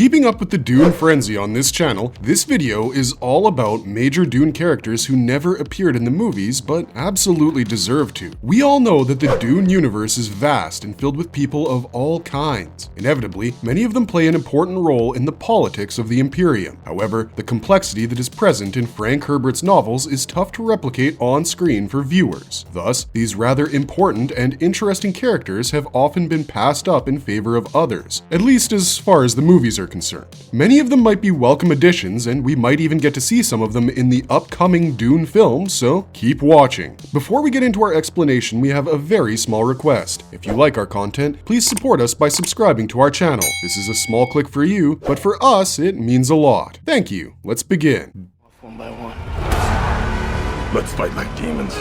keeping up with the Dune frenzy on this channel, this video is all about major Dune characters who never appeared in the movies but absolutely deserve to. We all know that the Dune universe is vast and filled with people of all kinds. Inevitably, many of them play an important role in the politics of the Imperium. However, the complexity that is present in Frank Herbert's novels is tough to replicate on screen for viewers. Thus, these rather important and interesting characters have often been passed up in favor of others, at least as far as the movies are concerned. Many of them might be welcome additions, and we might even get to see some of them in the upcoming Dune film, so keep watching. Before we get into our explanation, we have a very small request. If you like our content, please support us by subscribing to our channel. This is a small click for you, but for us, it means a lot. Thank you. Let's begin. One by one. Let's fight like demons.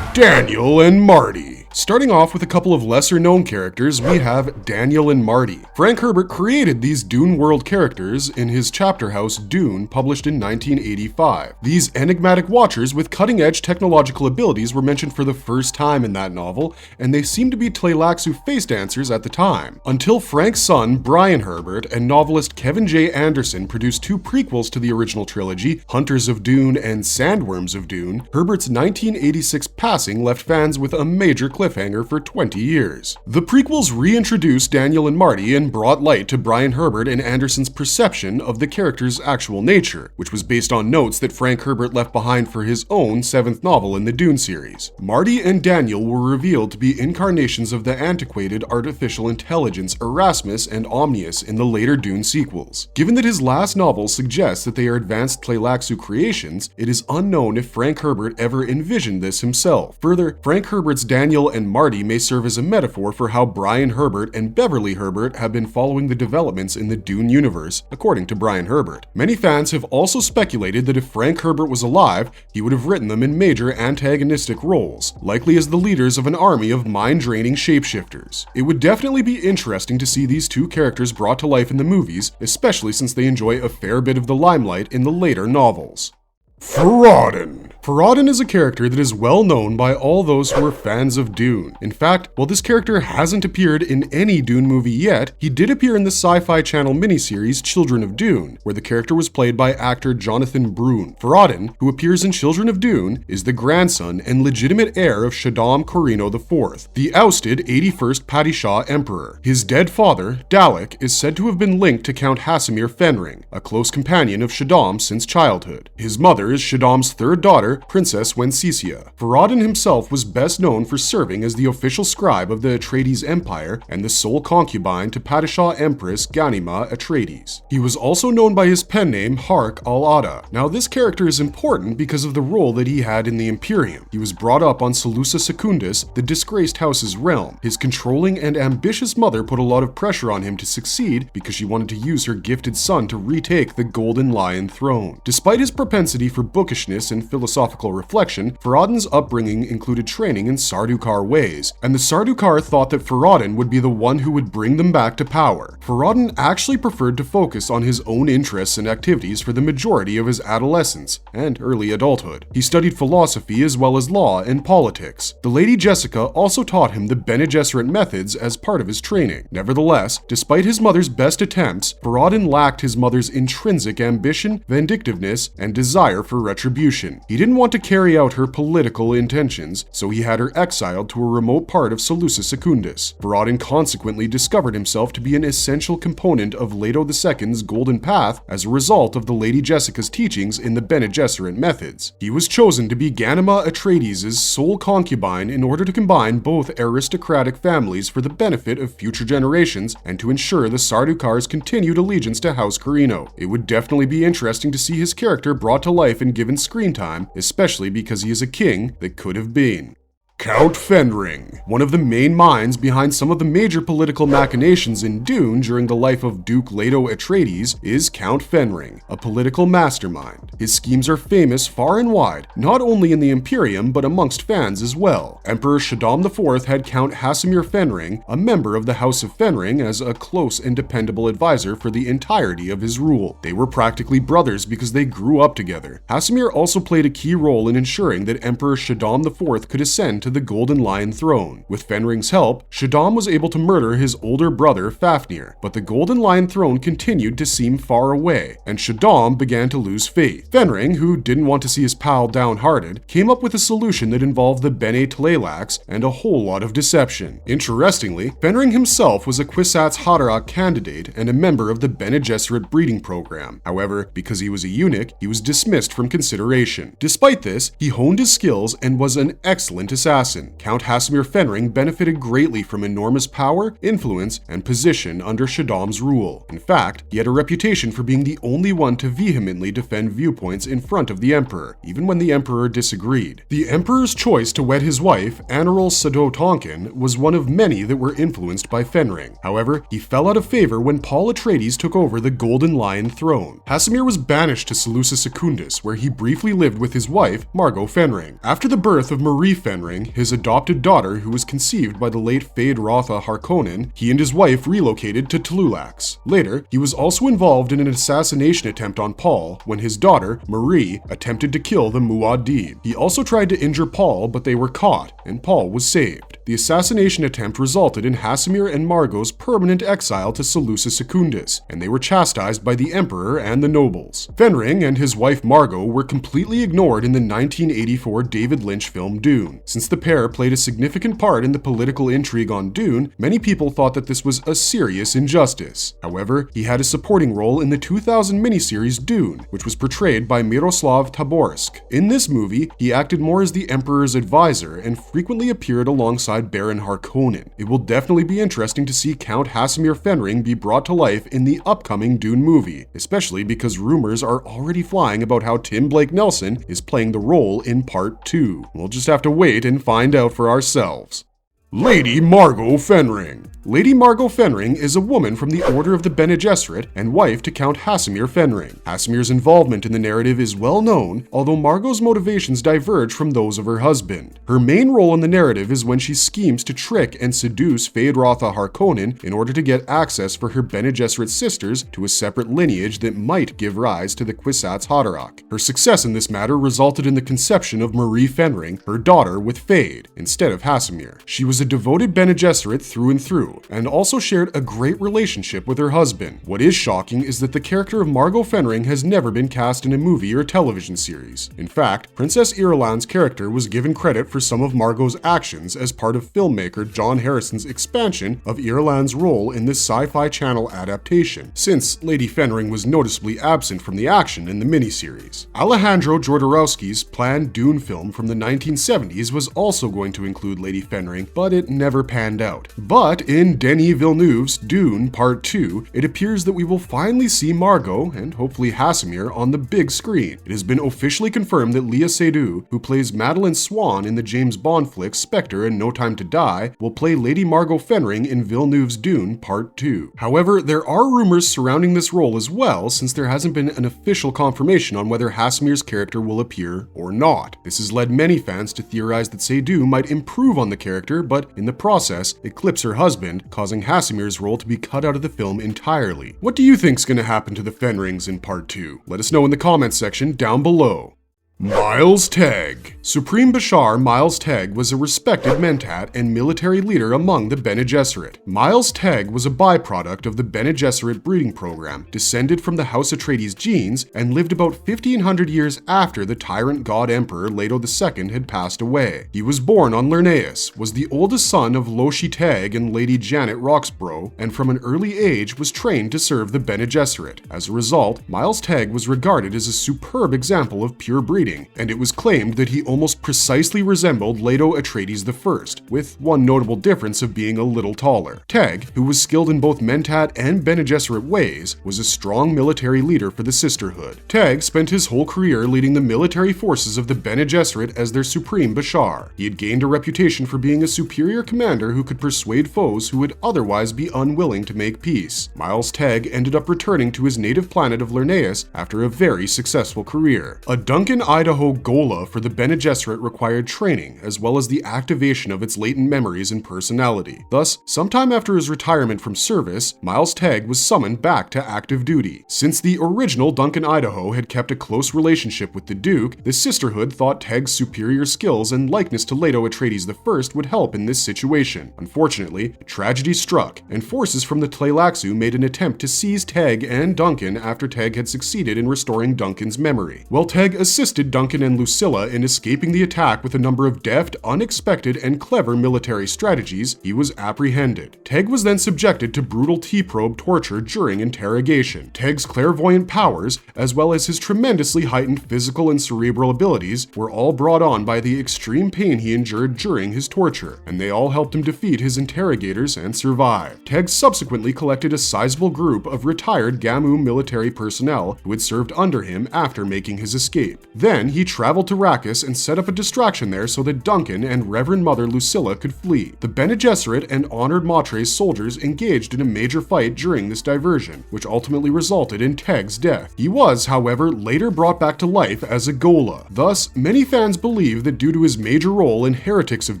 Daniel and Marty. Starting off with a couple of lesser-known characters, we have Daniel and Marty. Frank Herbert created these Dune world characters in his chapter house Dune, published in 1985. These enigmatic watchers with cutting-edge technological abilities were mentioned for the first time in that novel, and they seemed to be Tleilaxu face dancers at the time. Until Frank's son, Brian Herbert, and novelist Kevin J. Anderson produced two prequels to the original trilogy, Hunters of Dune and Sandworms of Dune, Herbert's 1986 passing left fans with a major cliffhanger for 20 years. The prequels reintroduced Daniel and Marty and brought light to Brian Herbert and Anderson's perception of the character's actual nature, which was based on notes that Frank Herbert left behind for his own seventh novel in the Dune series. Marty and Daniel were revealed to be incarnations of the antiquated artificial intelligence Erasmus and Omnius in the later Dune sequels. Given that his last novel suggests that they are advanced Tleilaxu creations, it is unknown if Frank Herbert ever envisioned this himself. Further, Frank Herbert's Daniel and Marty may serve as a metaphor for how Brian Herbert and Beverly Herbert have been following the developments in the Dune universe, according to Brian Herbert. Many fans have also speculated that if Frank Herbert was alive, he would have written them in major antagonistic roles, likely as the leaders of an army of mind-draining shapeshifters. It would definitely be interesting to see these two characters brought to life in the movies, especially since they enjoy a fair bit of the limelight in the later novels. Farad'n. Farad'n is a character that is well known by all those who are fans of Dune. In fact, while this character hasn't appeared in any Dune movie yet, he did appear in the Sci-Fi Channel miniseries Children of Dune, where the character was played by actor Jonathan Brune. Farad'n, who appears in Children of Dune, is the grandson and legitimate heir of Shaddam Corrino IV, the ousted 81st Padishah Emperor. His dead father, Dalek, is said to have been linked to Count Hasimir Fenring, a close companion of Shaddam since childhood. His mother is Shaddam's third daughter, Princess Wencesia. Farad'n himself was best known for serving as the official scribe of the Atreides Empire and the sole concubine to Padishah Empress Ghanima Atreides. He was also known by his pen name Hark al-Ada. Now, this character is important because of the role that he had in the Imperium. He was brought up on Seleucia Secundus, the disgraced house's realm. His controlling and ambitious mother put a lot of pressure on him to succeed because she wanted to use her gifted son to retake the Golden Lion throne. Despite his propensity for bookishness and philosophical reflection, Farad'n's upbringing included training in Sardaukar ways, and the Sardaukar thought that Farad'n would be the one who would bring them back to power. Farad'n actually preferred to focus on his own interests and activities for the majority of his adolescence and early adulthood. He studied philosophy as well as law and politics. The Lady Jessica also taught him the Bene Gesserit methods as part of his training. Nevertheless, despite his mother's best attempts, Farad'n lacked his mother's intrinsic ambition, vindictiveness, and desire for retribution. He didn't want to carry out her political intentions, so he had her exiled to a remote part of Seleucia Secundus. Farad'n consequently discovered himself to be an essential component of Leto II's Golden Path as a result of the Lady Jessica's teachings in the Bene Gesserit methods. He was chosen to be Ghanima Atreides' sole concubine in order to combine both aristocratic families for the benefit of future generations and to ensure the Sardaukar's continued allegiance to House Corrino. It would definitely be interesting to see his character brought to life and given screen time, especially because he is a king that could have been. Count Fenring. One of the main minds behind some of the major political machinations in Dune during the life of Duke Leto Atreides is Count Fenring, a political mastermind. His schemes are famous far and wide, not only in the Imperium but amongst fans as well. Emperor Shaddam IV had Count Hasimir Fenring, a member of the House of Fenring, as a close and dependable advisor for the entirety of his rule. They were practically brothers because they grew up together. Hasimir also played a key role in ensuring that Emperor Shaddam IV could ascend to the Golden Lion throne. With Fenring's help, Shaddam was able to murder his older brother Fafnir, but the Golden Lion throne continued to seem far away, and Shaddam began to lose faith. Fenring, who didn't want to see his pal downhearted, came up with a solution that involved the Bene Tleilax and a whole lot of deception. Interestingly, Fenring himself was a Kwisatz Haderach candidate and a member of the Bene Gesserit breeding program. However, because he was a eunuch, he was dismissed from consideration. Despite this, he honed his skills and was an excellent assassin. Count Hasimir Fenring benefited greatly from enormous power, influence, and position under Shaddam's rule. In fact, he had a reputation for being the only one to vehemently defend viewpoints in front of the Emperor, even when the Emperor disagreed. The Emperor's choice to wed his wife, Anirul Sado Tonkin, was one of many that were influenced by Fenring. However, he fell out of favor when Paul Atreides took over the Golden Lion throne. Hasimir was banished to Seleucia Secundus, where he briefly lived with his wife, Margot Fenring. After the birth of Marie Fenring, his adopted daughter who was conceived by the late Feyd-Rautha Harkonnen, he and his wife relocated to Tleilax. Later, he was also involved in an assassination attempt on Paul when his daughter, Marie, attempted to kill the Muad'Dib. He also tried to injure Paul, but they were caught, and Paul was saved. The assassination attempt resulted in Hasimir and Margot's permanent exile to Seleucia Secundus, and they were chastised by the Emperor and the nobles. Fenring and his wife Margot were completely ignored in the 1984 David Lynch film Dune. Since the pair played a significant part in the political intrigue on Dune, many people thought that this was a serious injustice. However, he had a supporting role in the 2000 miniseries Dune, which was portrayed by Miroslav Taborsk. In this movie, he acted more as the Emperor's advisor and frequently appeared alongside Baron Harkonnen. It will definitely be interesting to see Count Hasimir Fenring be brought to life in the upcoming Dune movie, especially because rumors are already flying about how Tim Blake Nelson is playing the role in Part 2. We'll just have to wait and find out for ourselves. Lady Margot Fenring. Lady Margot Fenring is a woman from the Order of the Bene Gesserit and wife to Count Hasimir Fenring. Hasimir's involvement in the narrative is well known, although Margot's motivations diverge from those of her husband. Her main role in the narrative is when she schemes to trick and seduce Feyd-Rautha Harkonnen in order to get access for her Bene Gesserit sisters to a separate lineage that might give rise to the Kwisatz Haderach. Her success in this matter resulted in the conception of Marie Fenring, her daughter, with Feyd, instead of Hasimir. She was a devoted Bene Gesserit through and through, and also shared a great relationship with her husband. What is shocking is that the character of Margot Fenring has never been cast in a movie or television series. In fact, Princess Irulan's character was given credit for some of Margot's actions as part of filmmaker John Harrison's expansion of Irulan's role in this Sci-Fi Channel adaptation, since Lady Fenring was noticeably absent from the action in the miniseries. Alejandro Jodorowsky's planned Dune film from the 1970s was also going to include Lady Fenring, but it never panned out. But in Denis Villeneuve's Dune Part 2, it appears that we will finally see Margot, and hopefully Hasimir, on the big screen. It has been officially confirmed that Léa Seydoux, who plays Madeleine Swann in the James Bond flick Spectre and No Time to Die, will play Lady Margot Fenring in Villeneuve's Dune Part 2. However, there are rumors surrounding this role as well, since there hasn't been an official confirmation on whether Hasimir's character will appear or not. This has led many fans to theorize that Seydoux might improve on the character, but in the process, eclipse her husband, causing Hasimir's role to be cut out of the film entirely. What do you think's gonna happen to the Fenrings in Part 2? Let us know in the comments section down below. Miles Teg. Supreme Bashar Miles Teg was a respected Mentat and military leader among the Bene Gesserit. Miles Teg was a byproduct of the Bene Gesserit breeding program, descended from the House Atreides genes, and lived about 1500 years after the tyrant god emperor Leto II had passed away. He was born on Lernaeus, was the oldest son of Loshi Teg and Lady Janet Roxborough, and from an early age was trained to serve the Bene Gesserit. As a result, Miles Teg was regarded as a superb example of pure breeding, and it was claimed that he almost precisely resembled Leto Atreides I, with one notable difference of being a little taller. Teg, who was skilled in both Mentat and Bene Gesserit ways, was a strong military leader for the Sisterhood. Teg spent his whole career leading the military forces of the Bene Gesserit as their supreme Bashar. He had gained a reputation for being a superior commander who could persuade foes who would otherwise be unwilling to make peace. Miles Teg ended up returning to his native planet of Lernaeus after a very successful career. A Duncan I Idaho Gola for the Bene Gesserit required training, as well as the activation of its latent memories and personality. Thus, sometime after his retirement from service, Miles Tegg was summoned back to active duty. Since the original Duncan Idaho had kept a close relationship with the Duke, the Sisterhood thought Tegg's superior skills and likeness to Leto Atreides I would help in this situation. Unfortunately, tragedy struck, and forces from the Tleilaxu made an attempt to seize Tegg and Duncan after Tegg had succeeded in restoring Duncan's memory. While Tegg assisted Duncan and Lucilla in escaping the attack with a number of deft, unexpected, and clever military strategies, he was apprehended. Tegg was then subjected to brutal T-probe torture during interrogation. Tegg's clairvoyant powers, as well as his tremendously heightened physical and cerebral abilities, were all brought on by the extreme pain he endured during his torture, and they all helped him defeat his interrogators and survive. Tegg subsequently collected a sizable group of retired Gamu military personnel who had served under him after making his escape. Then he traveled to Arrakis and set up a distraction there so that Duncan and Reverend Mother Lucilla could flee. The Bene Gesserit and Honored Matre's soldiers engaged in a major fight during this diversion, which ultimately resulted in Tegg's death. He was, however, later brought back to life as a Gola. Thus, many fans believe that due to his major role in Heretics of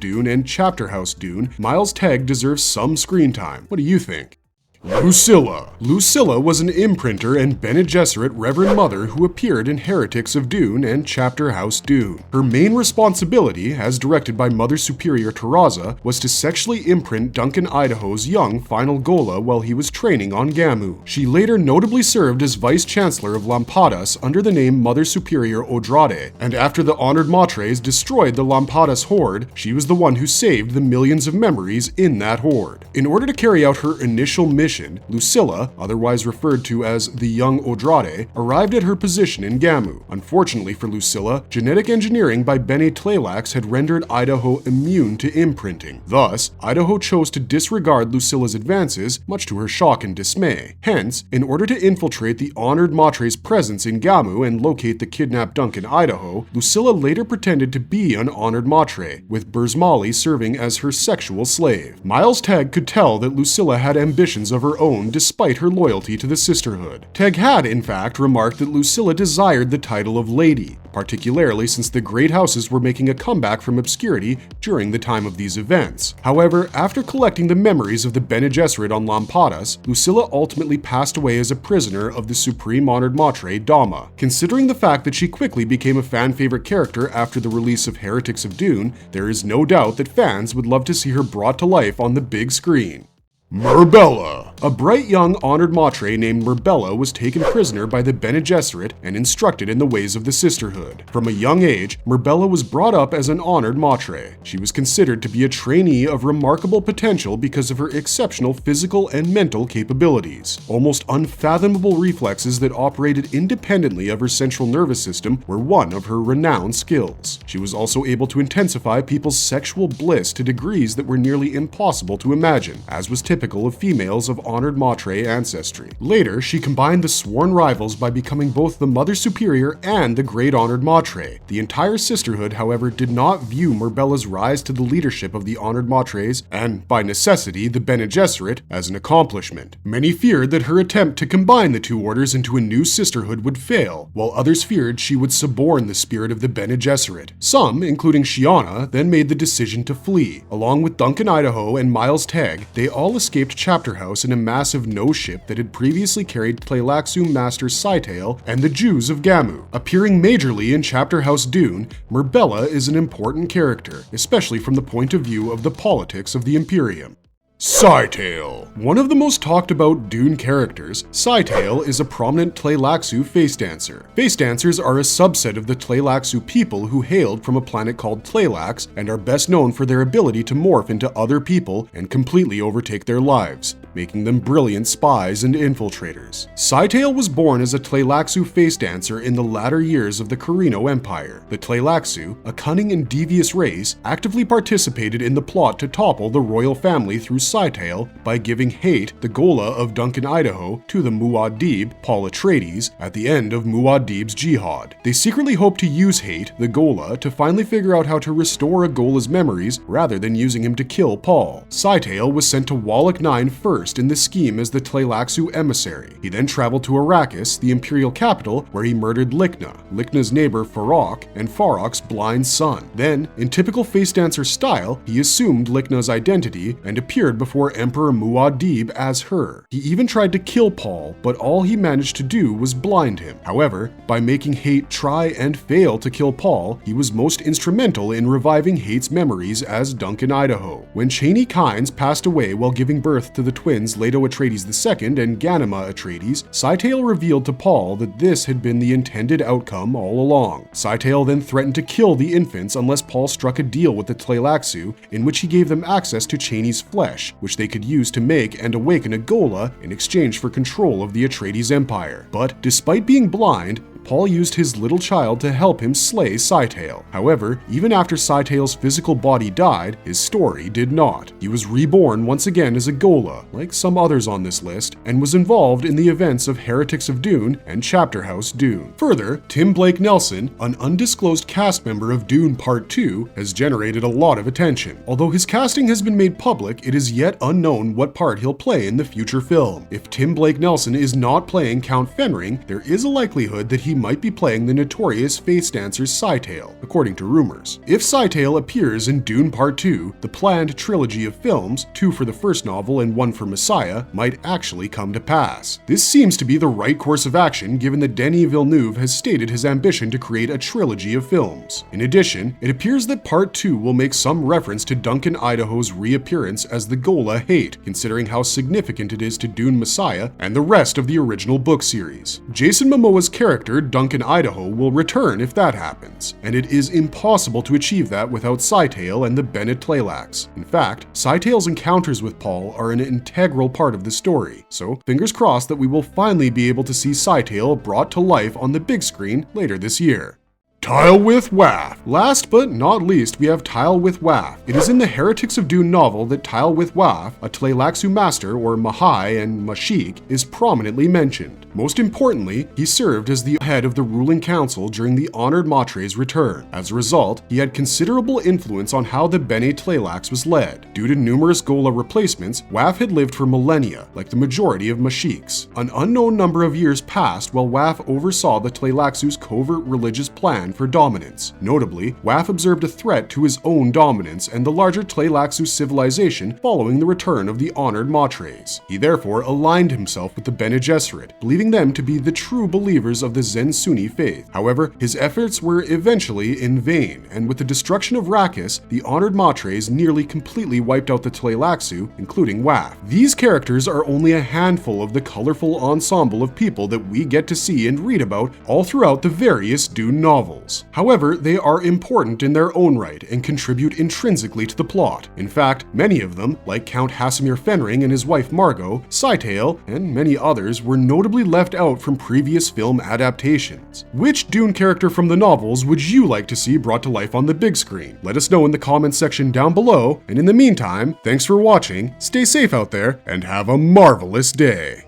Dune and Chapter House Dune, Miles Tegg deserves some screen time. What do you think? Lucilla. Lucilla was an imprinter and Bene Gesserit Reverend Mother who appeared in Heretics of Dune and Chapter House Dune. Her main responsibility, as directed by Mother Superior Terraza, was to sexually imprint Duncan Idaho's young final Gola while he was training on Gamu. She later notably served as Vice Chancellor of Lampadas under the name Mother Superior Odrade, and after the Honored Matres destroyed the Lampadas horde, she was the one who saved the millions of memories in that horde. In order to carry out her initial mission, Lucilla, otherwise referred to as the Young Odrade, arrived at her position in Gamu. Unfortunately for Lucilla, genetic engineering by Bene Tleilax had rendered Idaho immune to imprinting. Thus, Idaho chose to disregard Lucilla's advances, much to her shock and dismay. Hence, in order to infiltrate the Honored Matre's presence in Gamu and locate the kidnapped Duncan Idaho, Lucilla later pretended to be an Honored Matre, with Burzmali serving as her sexual slave. Miles Tegg could tell that Lucilla had ambitions of her own despite her loyalty to the Sisterhood. Tegg had, in fact, remarked that Lucilla desired the title of Lady, particularly since the Great Houses were making a comeback from obscurity during the time of these events. However, after collecting the memories of the Bene Gesserit on Lampadas, Lucilla ultimately passed away as a prisoner of the Supreme Honored Matre, Dama. Considering the fact that she quickly became a fan-favorite character after the release of Heretics of Dune, there is no doubt that fans would love to see her brought to life on the big screen. Murbella. A bright young Honored Matre named Murbella was taken prisoner by the Bene Gesserit and instructed in the ways of the Sisterhood. From a young age, Murbella was brought up as an Honored Matre. She was considered to be a trainee of remarkable potential because of her exceptional physical and mental capabilities. Almost unfathomable reflexes that operated independently of her central nervous system were one of her renowned skills. She was also able to intensify people's sexual bliss to degrees that were nearly impossible to imagine, as was typical of females of Honored Matre ancestry. Later, she combined the sworn rivals by becoming both the Mother Superior and the Great Honored Matre. The entire Sisterhood, however, did not view Murbella's rise to the leadership of the Honored Matres, and by necessity the Bene Gesserit, as an accomplishment. Many feared that her attempt to combine the two orders into a new sisterhood would fail, while others feared she would suborn the spirit of the Bene Gesserit. Some, including Shiana, then made the decision to flee. Along with Duncan Idaho and Miles Tegg, they all escaped Chapter House in a massive no-ship that had previously carried Tleilaxu Master Scytale and the Jews of Gamu. Appearing majorly in Chapter House Dune, Murbella is an important character, especially from the point of view of the politics of the Imperium. Scytale. One of the most talked about Dune characters, Scytale is a prominent Tleilaxu face dancer. Face dancers are a subset of the Tleilaxu people who hailed from a planet called Tleilax and are best known for their ability to morph into other people and completely overtake their lives, making them brilliant spies and infiltrators. Scytale was born as a Tleilaxu face dancer in the latter years of the Carino Empire. The Tleilaxu, a cunning and devious race, actively participated in the plot to topple the royal family through Scytale by giving Hate, the Gola of Duncan Idaho, to the Muad'Dib, Paul Atreides, at the end of Muad'Dib's jihad. They secretly hoped to use Hate, the Gola, to finally figure out how to restore a Gola's memories rather than using him to kill Paul. Scytale was sent to Wallach 9 first immersed in the scheme as the Tleilaxu emissary. He then traveled to Arrakis, the imperial capital, where he murdered Lichna, Lichna's neighbor Farok, and Farok's blind son. Then, in typical face dancer style, he assumed Lichna's identity and appeared before Emperor Muad'Dib as her. He even tried to kill Paul, but all he managed to do was blind him. However, by making Hayt try and fail to kill Paul, he was most instrumental in reviving Hayt's memories as Duncan Idaho. When Chani Kynes passed away while giving birth to the twins Leto Atreides II and Ganima Atreides, Scytale revealed to Paul that this had been the intended outcome all along. Scytale then threatened to kill the infants unless Paul struck a deal with the Tleilaxu in which he gave them access to Chani's flesh, which they could use to make and awaken a Gola in exchange for control of the Atreides Empire. But despite being blind, Paul used his little child to help him slay Scytale. However, even after Scytale's physical body died, his story did not. He was reborn once again as a Gola, like some others on this list, and was involved in the events of Heretics of Dune and Chapter House Dune. Further, Tim Blake Nelson, an undisclosed cast member of Dune Part 2, has generated a lot of attention. Although his casting has been made public, it is yet unknown what part he'll play in the future film. If Tim Blake Nelson is not playing Count Fenring, there is a likelihood that he might be playing the notorious face dancer Scytale, according to rumors. If Scytale appears in Dune Part 2, the planned trilogy of films, 2 for the first novel and 1 for Messiah, might actually come to pass. This seems to be the right course of action given that Denis Villeneuve has stated his ambition to create a trilogy of films. In addition, it appears that Part 2 will make some reference to Duncan Idaho's reappearance as the Gola Hayt, considering how significant it is to Dune Messiah and the rest of the original book series. Jason Momoa's character, Duncan Idaho, will return if that happens, and it is impossible to achieve that without Scytale and the Bene Tleilax. In fact, Scytale's encounters with Paul are an integral part of the story, so fingers crossed that we will finally be able to see Scytale brought to life on the big screen later this year. Tile with Waff. Last but not least, we have Tile with Waff. It is in the Heretics of Dune novel that Tile with Waff, a Tleilaxu master or Mahai and Mashik, is prominently mentioned. Most importantly, he served as the head of the ruling council during the Honored Matre's return. As a result, he had considerable influence on how the Bene Tleilax was led. Due to numerous Gola replacements, Waff had lived for millennia, like the majority of Mashiks. An unknown number of years passed while Waff oversaw the Tleilaxu's covert religious plan for dominance. Notably, Waff observed a threat to his own dominance and the larger Tleilaxu civilization following the return of the Honored Matres. He therefore aligned himself with the Bene Gesserit, believing them to be the true believers of the Zen Sunni faith. However, his efforts were eventually in vain, and with the destruction of Arrakis, the Honored Matres nearly completely wiped out the Tleilaxu, including Waff. These characters are only a handful of the colorful ensemble of people that we get to see and read about all throughout the various Dune novels. However, they are important in their own right and contribute intrinsically to the plot. In fact, many of them, like Count Hasimir Fenring and his wife Margot, Scytale, and many others, were notably left out from previous film adaptations. Which Dune character from the novels would you like to see brought to life on the big screen? Let us know in the comments section down below, and in the meantime, thanks for watching, stay safe out there, and have a marvelous day.